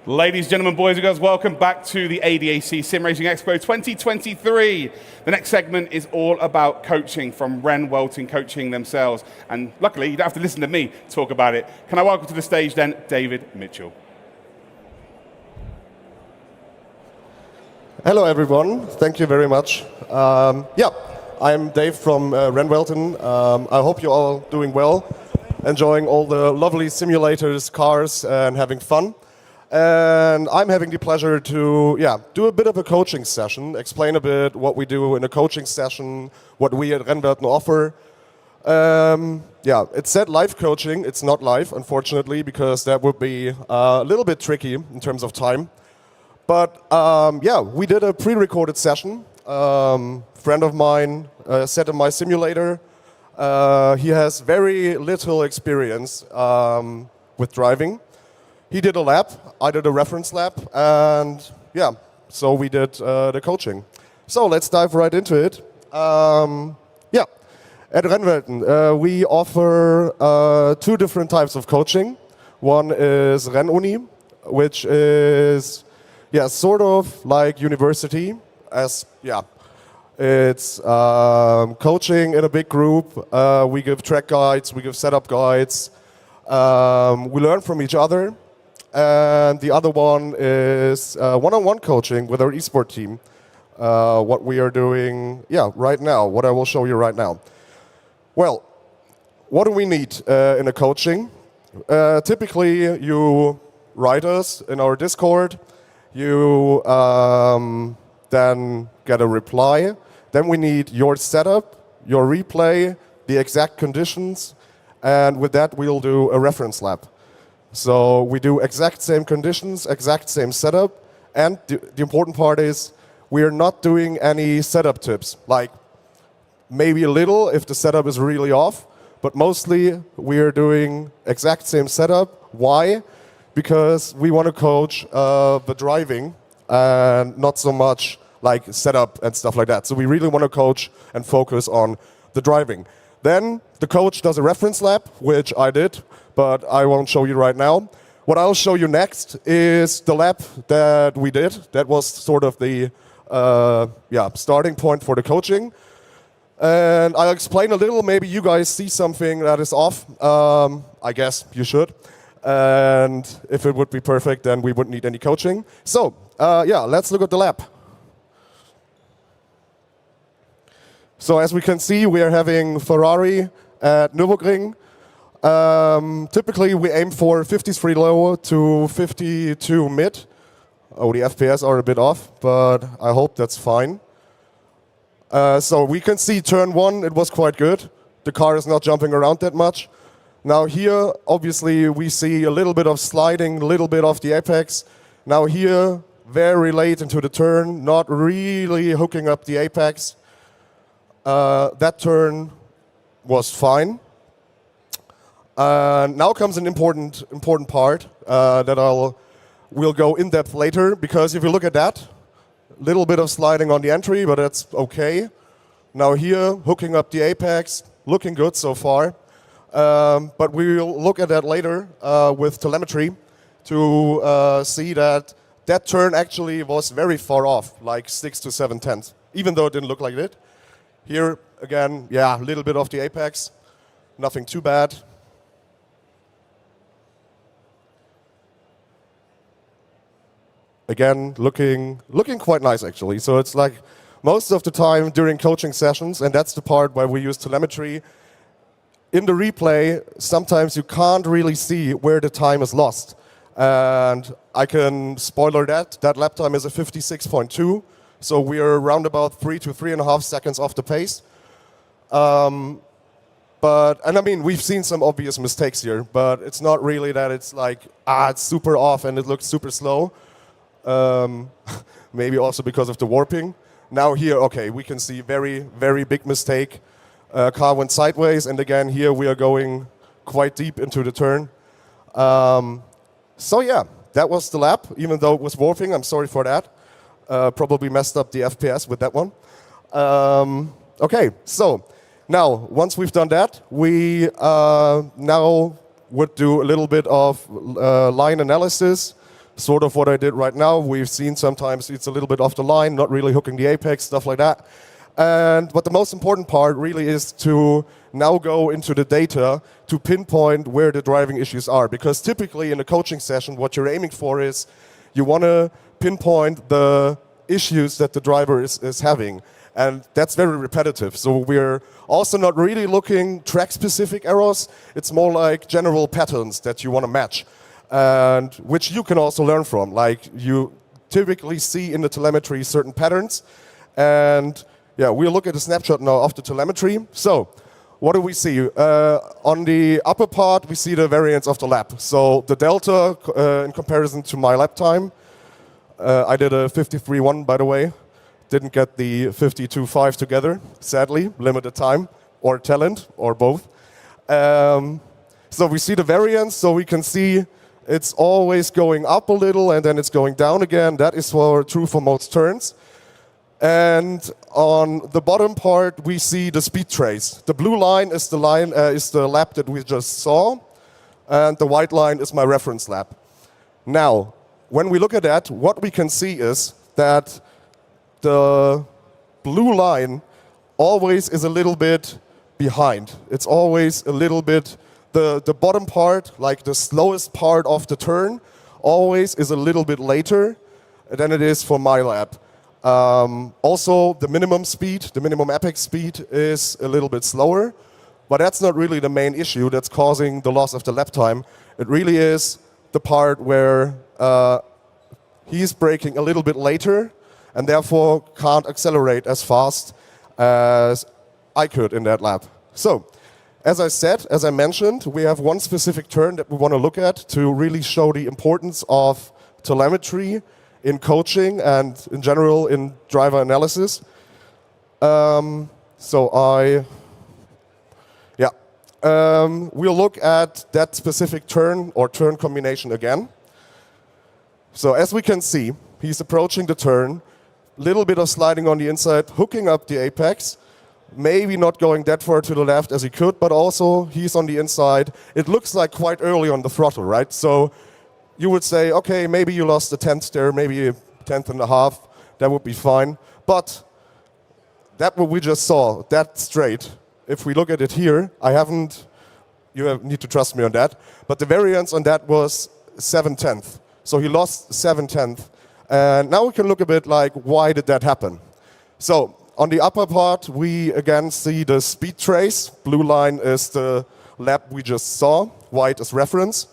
Ladies, gentlemen, boys and girls, welcome back to the ADAC SimRacing Expo 2023. The next segment is all about coaching from Rennwelten coaching themselves. And luckily, you don't have to listen to me talk about it. Can I welcome to the stage then, David Mitchell. Hello, everyone. Thank you very much. I'm Dave from Rennwelten. I hope you're all doing well, enjoying all the lovely simulators, cars, and having fun. And I'm having the pleasure to do a bit of a coaching session, explain a bit what we do in a coaching session, what we at Rennwelten offer. It said live coaching. It's not live, unfortunately, because that would be a little bit tricky in terms of time. But we did a pre-recorded session. Friend of mine sat in my simulator. He has very little experience with driving. He did a lap, I did a reference lap, and so we did the coaching. So let's dive right into it. At Rennwelten, we offer two different types of coaching. One is Rennuni, which is sort of like university, it's coaching in a big group. We give track guides, we give setup guides. We learn from each other. And the other one is one-on-one coaching with our esport team. What we are doing right now, what I will show you right now. Well, what do we need in a coaching? Typically, you write us in our Discord. You then get a reply. Then we need your setup, your replay, the exact conditions, and with that we'll do a reference lap. So we do exact same conditions, exact same setup, and the important part is we are not doing any setup tips, like maybe a little if the setup is really off, but mostly we are doing exact same setup. Why? Because we want to coach the driving and not so much like setup and stuff like that. So we really want to coach and focus on the driving. Then the coach does a reference lap, which I did, but I won't show you right now. What I'll show you next is the lap that we did. That was sort of the starting point for the coaching. And I'll explain a little. Maybe you guys see something that is off. I guess you should. And if it would be perfect, then we wouldn't need any coaching. So, let's look at the lap. So as we can see, we are having Ferrari at Nürburgring. Typically, we aim for 53 low to 52 mid. Oh, the FPS are a bit off, but I hope that's fine. So we can see turn one, it was quite good. The car is not jumping around that much. Now here, obviously, we see a little bit of sliding, a little bit off the apex. Now here, very late into the turn, not really hooking up the apex. That turn was fine. Now comes an important part that we'll go in depth later, because if you look at that, little bit of sliding on the entry, but that's okay. Now here, hooking up the apex, looking good so far. But we will look at that later with telemetry to see that turn actually was very far off, like 6 to 7 tenths, even though it didn't look like it. Here, again, a little bit off the apex, nothing too bad. Again, looking quite nice, actually. So it's like most of the time during coaching sessions, and that's the part where we use telemetry, in the replay, sometimes you can't really see where the time is lost. And I can spoiler that lap time is a 56.2. So we are around about 3 to 3.5 seconds off the pace. And I mean, we've seen some obvious mistakes here, but it's not really that it's like, it's super off and it looks super slow. Maybe also because of the warping. Now here, okay, we can see very, very big mistake. Car went sideways, and again, here we are going quite deep into the turn. That was the lap, even though it was warping. I'm sorry for that. Probably messed up the FPS with that one. Okay, so now, once we've done that, we now would do a little bit of line analysis sort of what I did right now. We've seen sometimes it's a little bit off the line, not really hooking the apex, stuff like that. But the most important part really is to now go into the data to pinpoint where the driving issues are. Because typically in a coaching session, what you're aiming for is you want to pinpoint the issues that the driver is having. And that's very repetitive. So we're also not really looking track-specific errors. It's more like general patterns that you want to match, and which you can also learn from. Like you typically see in the telemetry certain patterns. And yeah, we'll look at a snapshot now of the telemetry. So what do we see? On the upper part, we see the variance of the lap. So the delta in comparison to my lap time. I did a 53.1, by the way. Didn't get the 52.5 together, sadly. Limited time, or talent, or both. So we see the variance, so we can see it's always going up a little and then it's going down again. That is true for most turns. And on the bottom part, we see the speed trace. The blue line is the lap that we just saw, and the white line is my reference lap. Now, when we look at that, what we can see is that the blue line always is a little bit behind. It's always a little bit, the bottom part, like the slowest part of the turn, always is a little bit later than it is for my lap. Also, the minimum speed, the minimum apex speed is a little bit slower, but that's not really the main issue that's causing the loss of the lap time. It really is the part where he's braking a little bit later and therefore can't accelerate as fast as I could in that lap. So, as I said, as I mentioned, we have one specific turn that we want to look at to really show the importance of telemetry in coaching and in general in driver analysis. We'll look at that specific turn or turn combination again. So as we can see, he's approaching the turn, little bit of sliding on the inside, hooking up the apex, maybe not going that far to the left as he could, but also he's on the inside. It looks like quite early on the throttle, right? So you would say, okay, maybe you lost a tenth there, maybe a tenth and a half, that would be fine. But that what we just saw, that straight, if we look at it here, you need to trust me on that, but the variance on that was 7/10. So he lost 7/10. And now we can look a bit like, why did that happen? So on the upper part, we again see the speed trace. Blue line is the lap we just saw, white is reference.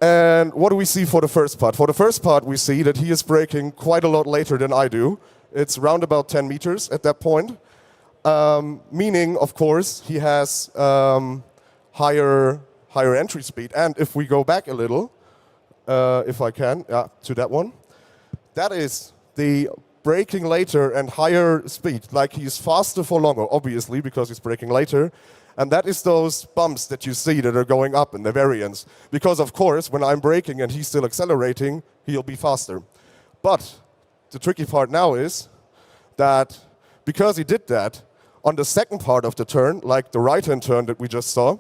And what do we see for the first part? For the first part, we see that he is braking quite a lot later than I do. It's round about 10 meters at that point. Meaning, of course, he has higher entry speed. And if we go back a little, if I can, to that one, that is the braking later and higher speed. Like he's faster for longer, obviously, because he's braking later. And that is those bumps that you see that are going up in the variance. Because, of course, when I'm braking and he's still accelerating, he'll be faster. But the tricky part now is that because he did that, on the second part of the turn, like the right-hand turn that we just saw,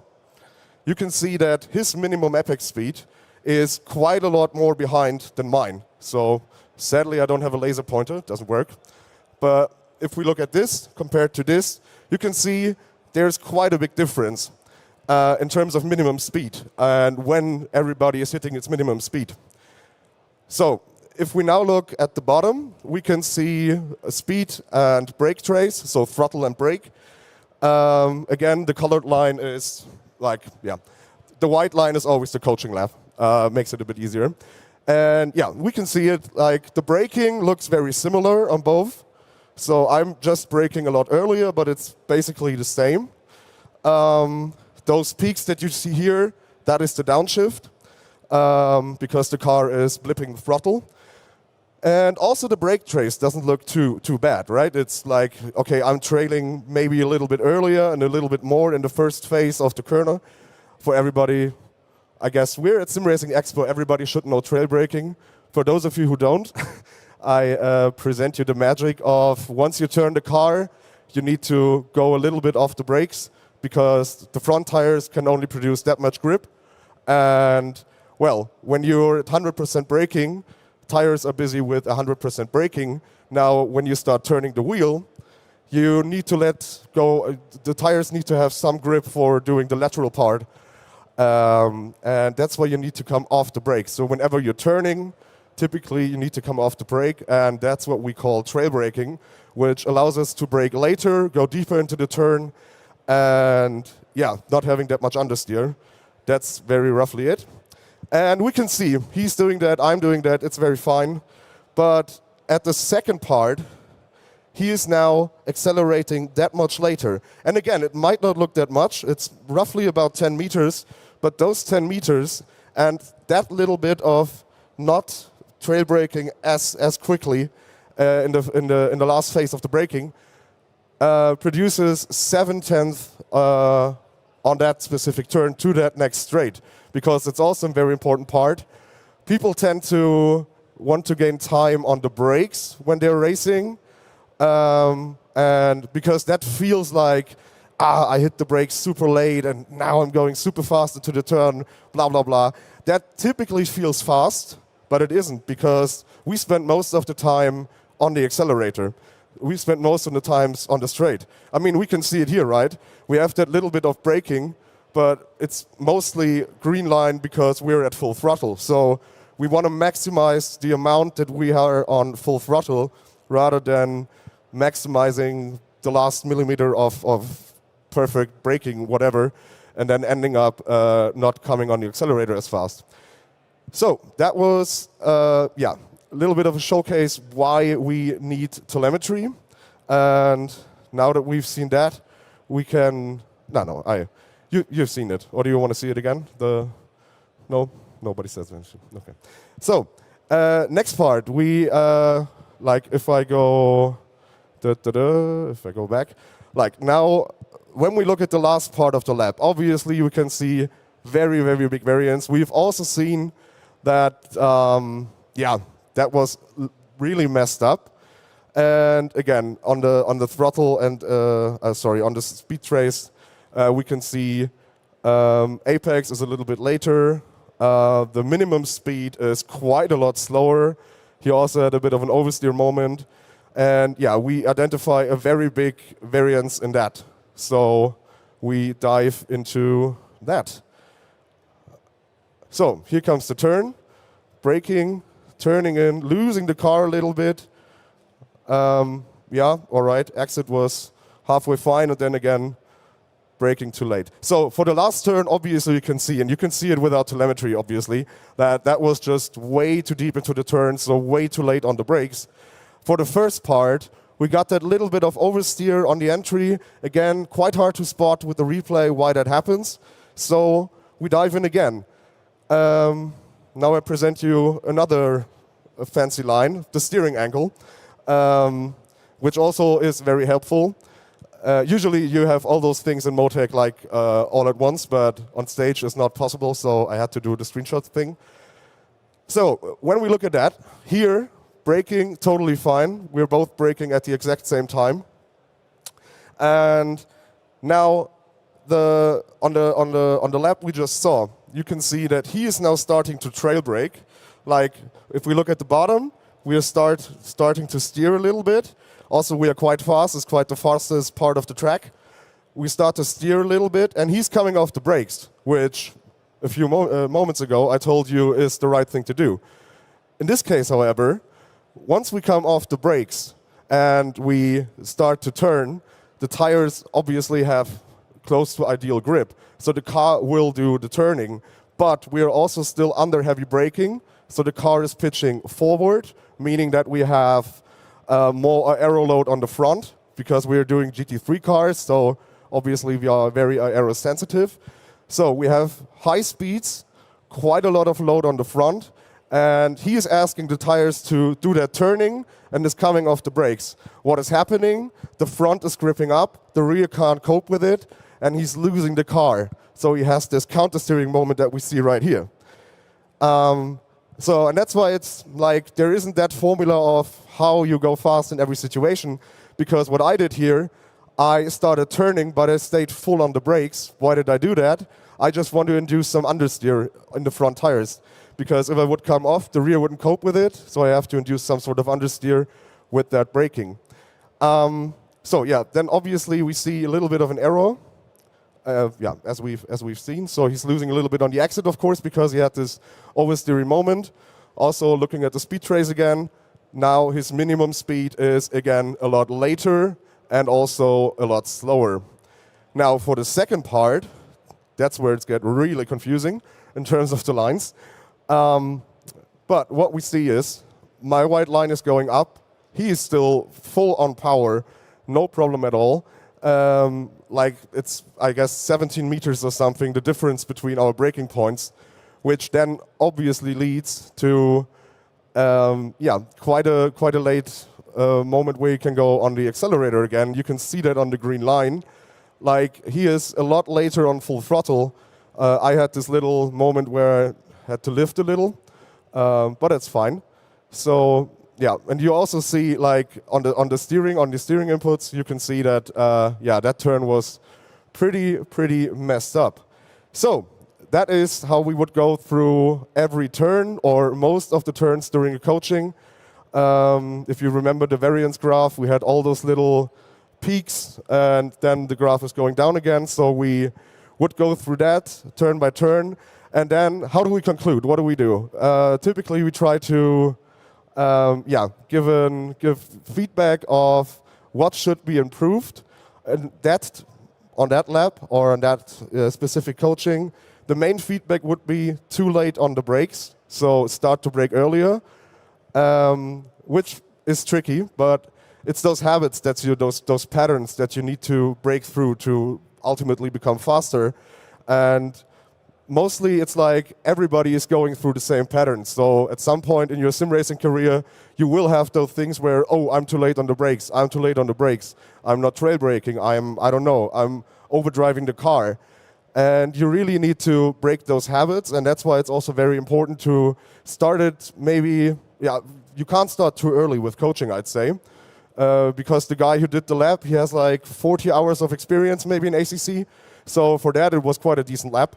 you can see that his minimum apex speed is quite a lot more behind than mine. So sadly, I don't have a laser pointer, it doesn't work. But if we look at this compared to this, you can see there's quite a big difference in terms of minimum speed and when everybody is hitting its minimum speed. So if we now look at the bottom, we can see a speed and brake trace, so throttle and brake. Again, the colored line is like, the white line is always the coaching lap. Makes it a bit easier. And we can see it, like the braking looks very similar on both. So I'm just braking a lot earlier, but it's basically the same. Those peaks that you see here, that is the downshift, because the car is blipping the throttle. And also the brake trace doesn't look too bad, right? It's like, okay, I'm trailing maybe a little bit earlier and a little bit more in the first phase of the kernel. For everybody, I guess we're at SimRacingExpo, everybody should know trail braking. For those of you who don't, I present you the magic of once you turn the car, you need to go a little bit off the brakes because the front tires can only produce that much grip. And Well, when you're at 100% braking, tires are busy with 100% braking. Now, when you start turning the wheel, you need to let go. The tires need to have some grip for doing the lateral part. And that's why you need to come off the brake. So whenever you're turning, typically you need to come off the brake, and that's what we call trail braking, which allows us to brake later, go deeper into the turn, and yeah, not having that much understeer. That's very roughly it. And we can see he's doing that, I'm doing that, it's very fine. But at the second part, he is now accelerating that much later. And again, it might not look that much. It's roughly about 10 meters, but those 10 meters and that little bit of not trail braking as quickly in the last phase of the braking produces 7/10 on that specific turn to that next straight, because it's also a very important part. People tend to want to gain time on the brakes when they're racing, and because that feels like, I hit the brakes super late and now I'm going super fast into the turn, blah, blah, blah. That typically feels fast, but it isn't, because we spend most of the time on the accelerator. We spend most of the times on the straight. I mean, we can see it here, right? We have that little bit of braking, but it's mostly green line because we're at full throttle. So we want to maximize the amount that we are on full throttle rather than maximizing the last millimeter of perfect braking, whatever, and then ending up not coming on the accelerator as fast. So that was, a little bit of a showcase why we need telemetry. And now that we've seen that, we can, you've seen it. Or do you want to see it again? No? Nobody says anything. Okay. So, next part, we, if I go back, now, when we look at the last part of the lap, obviously you can see very, very big variance. We've also seen that, that was really messed up. And again, on the throttle and, on the speed trace, we can see apex is a little bit later. The minimum speed is quite a lot slower. He also had a bit of an oversteer moment. And yeah, we identify a very big variance in that. So we dive into that. So here comes the turn, braking, turning in, losing the car a little bit. All right, exit was halfway fine, and then again, braking too late. So for the last turn, obviously you can see, and you can see it without telemetry, obviously, that was just way too deep into the turn, so way too late on the brakes. For the first part, we got that little bit of oversteer on the entry. Again, quite hard to spot with the replay why that happens. So we dive in again. Now I present you another fancy line, the steering angle, which also is very helpful. Usually you have all those things in Motec all at once, but on stage it's not possible, so I had to do the screenshot thing. So when we look at that, here, braking totally fine. We're both braking at the exact same time. And now on the lap we just saw, you can see that he is now starting to trail brake. Like if we look at the bottom, we are starting to steer a little bit. Also, we are quite fast. It's quite the fastest part of the track. We start to steer a little bit, and he's coming off the brakes, which a few moments ago I told you is the right thing to do. In this case, however, once we come off the brakes and we start to turn, the tires obviously have close to ideal grip. So the car will do the turning, but we are also still under heavy braking. So the car is pitching forward, meaning that we have more aero load on the front because we are doing GT3 cars. So obviously we are very aero sensitive. So we have high speeds, quite a lot of load on the front. And he is asking the tires to do that turning and is coming off the brakes. What is happening? The front is gripping up, the rear can't cope with it, and he's losing the car. So he has this counter-steering moment that we see right here. And that's why it's like there isn't that formula of how you go fast in every situation, because what I did here, I started turning, but I stayed full on the brakes. Why did I do that? I just want to induce some understeer in the front tires, because if I would come off, the rear wouldn't cope with it, so I have to induce some sort of understeer with that braking. So yeah, then obviously we see a little bit of an error, as we've seen. So he's losing a little bit on the exit, of course, because he had this oversteering moment. Also looking at the speed trace again, now his minimum speed is again a lot later and also a lot slower. Now for the second part, that's where it's get really confusing in terms of the lines. But what we see is my white line is going up. He is still full on power, no problem at all. Like it's, I guess, 17 meters or something, the difference between our braking points, which then obviously leads to quite a late moment where you can go on the accelerator again. You can see that on the green line. Like he is a lot later on full throttle. I had this little moment where I had to lift a little, but it's fine. So yeah, and you also see like on the steering inputs, you can see that that turn was pretty messed up. So that is how we would go through every turn or most of the turns during a coaching. If you remember the variance graph, we had all those little peaks and then the graph is going down again. So we would go through that turn by turn. And then how do we conclude? What do we do? Typically we try to give feedback of what should be improved. And that on that lap or on that specific coaching, the main feedback would be too late on the brakes. So start to brake earlier, which is tricky, but it's those habits, those patterns that you need to break through to ultimately become faster. And mostly it's like everybody is going through the same patterns. So at some point in your sim racing career, you will have those things where, oh, I'm too late on the brakes. I'm too late on the brakes. I'm not trail braking. I'm overdriving the car. And you really need to break those habits. And that's why it's also very important to start it maybe, you can't start too early with coaching, I'd say. Because the guy who did the lap, he has like 40 hours of experience maybe in ACC. So for that, it was quite a decent lap.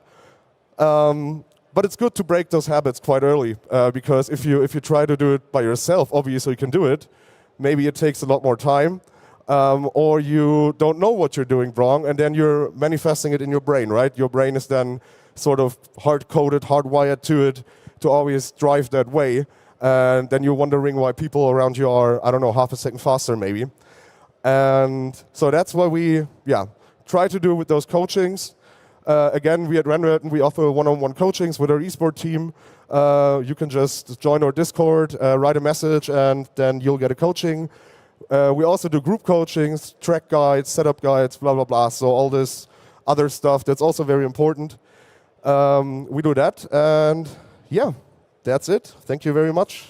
But it's good to break those habits quite early, because if you try to do it by yourself, obviously you can do it. Maybe it takes a lot more time, or you don't know what you're doing wrong, and then you're manifesting it in your brain, right? Your brain is then sort of hard-coded, hardwired to it to always drive that way, and then you're wondering why people around you are, I don't know, half a second faster maybe. And so that's why we, try to do with those coachings. Again, we at Rennwelten, we offer one-on-one coachings with our esport team. You can just join our Discord, write a message, and then you'll get a coaching. We also do group coachings, track guides, setup guides, blah, blah, blah. So all this other stuff that's also very important. We do that, and that's it. Thank you very much.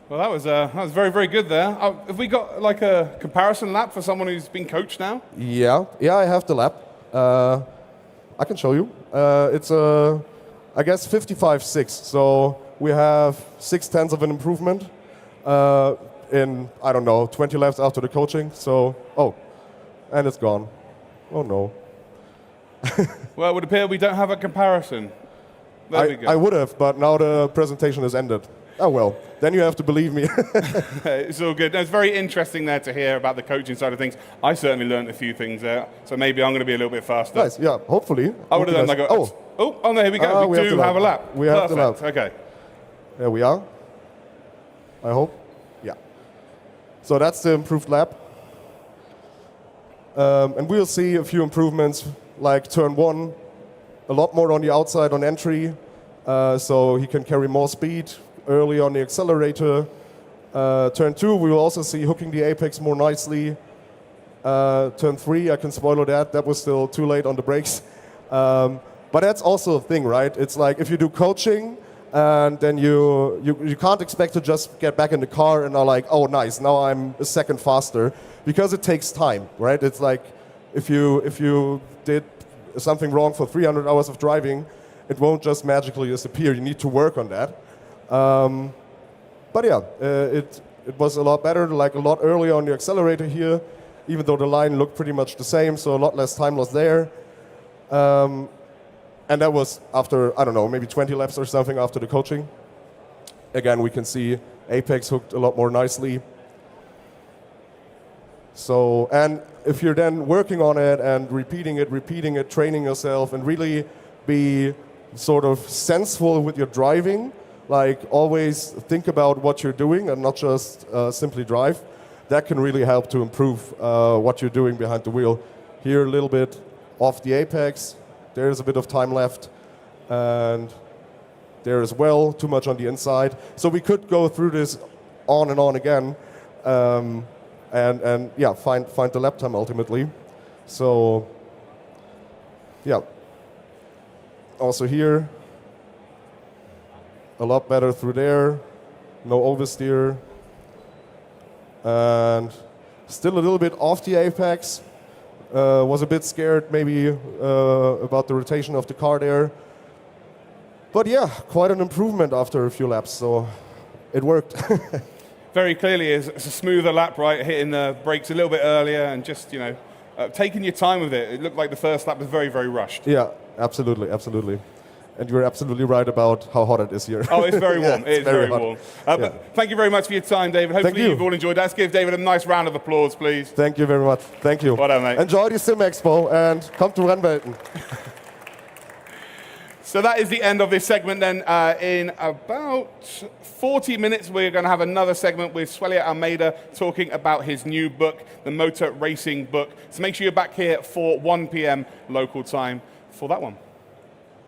Well, that was very, very good there. Have we got like a comparison lap for someone who's been coached now? Yeah, I have the lap. I can show you. It's I guess 55.6. So we have 0.6 of an improvement in, I don't know, 20 laps after the coaching. So, and it's gone. Oh no. Well, it would appear we don't have a comparison. There we go. I would have, but now the presentation has ended. Oh well, then you have to believe me. It's all good. It's very interesting there to hear about the coaching side of things. I certainly learned a few things there, so maybe I'm going to be a little bit faster. Nice, yeah, hopefully. I would have done like no, here we go. We do have a lap. We have the lap. Okay. There we are. I hope. Yeah. So that's the improved lap. And we'll see a few improvements, like turn 1, a lot more on the outside on entry, so he can carry more speed early on the accelerator. Turn 2, we will also see hooking the apex more nicely. Turn 3, I can spoiler that. That was still too late on the brakes. But that's also a thing, right? It's like if you do coaching, and then you can't expect to just get back in the car and are like, oh, nice, now I'm a second faster, because it takes time, right? It's like if you did something wrong for 300 hours of driving, it won't just magically disappear. You need to work on that. But yeah, it was a lot better, like a lot earlier on the accelerator here, even though the line looked pretty much the same, so a lot less time was there. And that was after, I don't know, maybe 20 laps or something after the coaching. Again, we can see Apex hooked a lot more nicely. So, and if you're then working on it and repeating it, training yourself, and really be sort of senseful with your driving, like always think about what you're doing and not just simply drive, that can really help to improve what you're doing behind the wheel. Here a little bit off the apex, there's a bit of time left, and there as well, too much on the inside. So we could go through this on and on again, and yeah, find the lap time ultimately. So yeah, also here, a lot better through there, no oversteer, and still a little bit off the apex. Was a bit scared maybe about the rotation of the car there. But yeah, quite an improvement after a few laps, so it worked. Very clearly, it's a smoother lap, right? Hitting the brakes a little bit earlier and just, you know, taking your time with it. It looked like the first lap was very, very rushed. Yeah, absolutely, absolutely. And you're absolutely right about how hot it is here. Oh, it's very warm. Yeah, it's very warm. But thank you very much for your time, David. Hopefully you've all enjoyed that. Let's give David a nice round of applause, please. Thank you very much. Thank you. Well done, mate. Enjoy the SimExpo and come to Rennwelten. So that is the end of this segment then. In about 40 minutes, we're going to have another segment with Suelia Almeida talking about his new book, the Motor Racing Book. So make sure you're back here for 1 p.m. local time for that one.